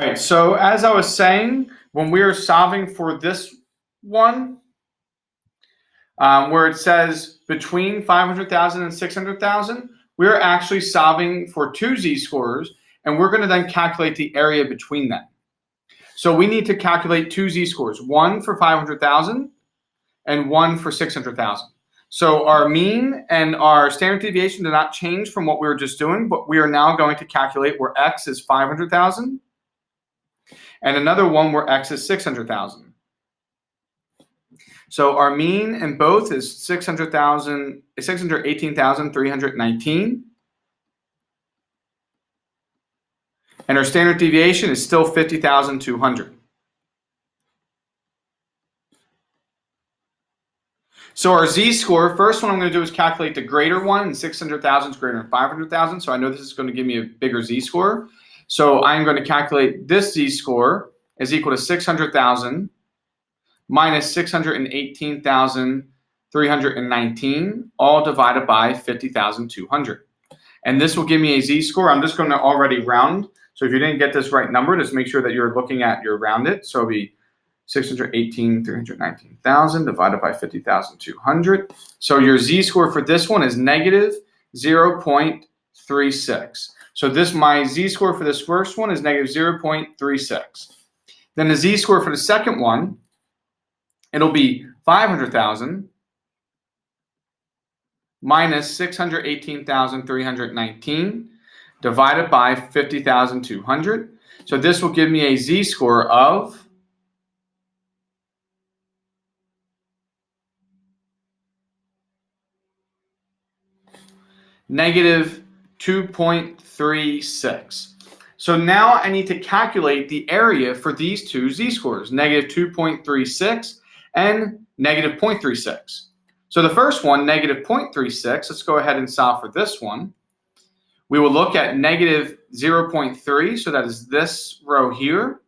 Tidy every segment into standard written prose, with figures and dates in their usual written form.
All right, so as I was saying, when we are solving for this one, where it says between 500,000 and 600,000, we're actually solving for two z-scores, and we're going to then calculate the area between them. So we need to calculate two z-scores, one for 500,000 and one for 600,000. So our mean and our standard deviation do not change from what we were just doing, but we are now going to calculate where x is 500,000 and another one where x is 600,000. So our mean in both is 618,319. And our standard deviation is still 50,200. So our z-score, first one I'm going to do is calculate the greater one, and 600,000 is greater than 500,000. So I know this is going to give me a bigger z-score. So I'm going to calculate this z-score is equal to 600,000 minus 618,319, all divided by 50,200. And this will give me a z-score. I'm just going to already round. So if you didn't get this right number, just make sure that you're looking at your rounded. So it'll be 618,319,000 divided by 50,200. So your z-score for this one is negative 0.36. So my z-score for this first one is negative 0.36. Then the z-score for the second one, it'll be 500,000 minus 618,319 divided by 50,200. So this will give me a z-score of negative 2.36. So now I need to calculate the area for these two z-scores, negative 2.36 and negative 0.36. So the first one, negative 0.36, let's go ahead and solve for this one. We will look at negative 0.3, so that is this row here.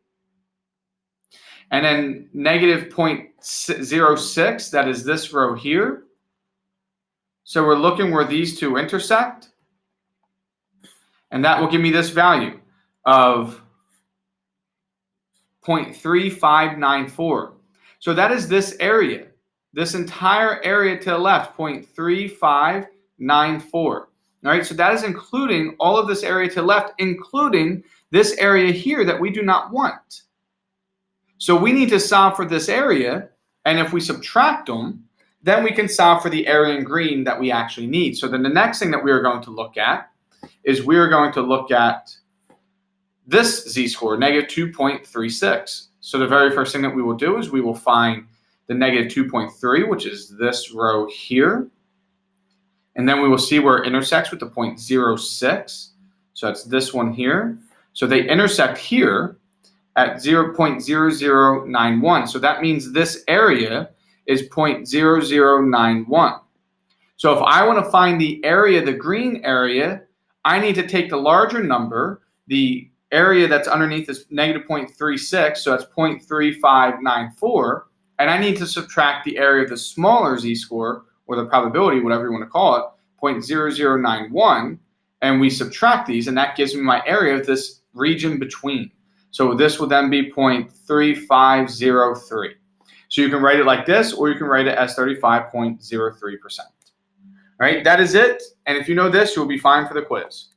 And then negative 0.06, that is this row here. So we're looking where these two intersect. And that will give me this value of 0.3594. So that is this area, this entire area to the left, 0.3594. All right, so that is including all of this area to the left, including this area here that we do not want. So we need to solve for this area, and if we subtract them, then we can solve for the area in green that we actually need. So then the next thing that we are going to look at is we are going to look at this z-score, negative 2.36. So the very first thing that we will do is we will find the negative 2.3, which is this row here. And then we will see where it intersects with the 0.06. So that's this one here. So they intersect here at 0.0091. So that means this area is 0.0091. So if I want to find the area, the green area, I need to take the larger number, the area that's underneath is negative 0.36, so that's 0.3594, and I need to subtract the area of the smaller z-score, or the probability, whatever you want to call it, 0.0091, and we subtract these, and that gives me my area of this region between. So this will then be 0.3503. So you can write it like this, or you can write it as 35.03%. All right, that is it. And if you know this, you'll be fine for the quiz.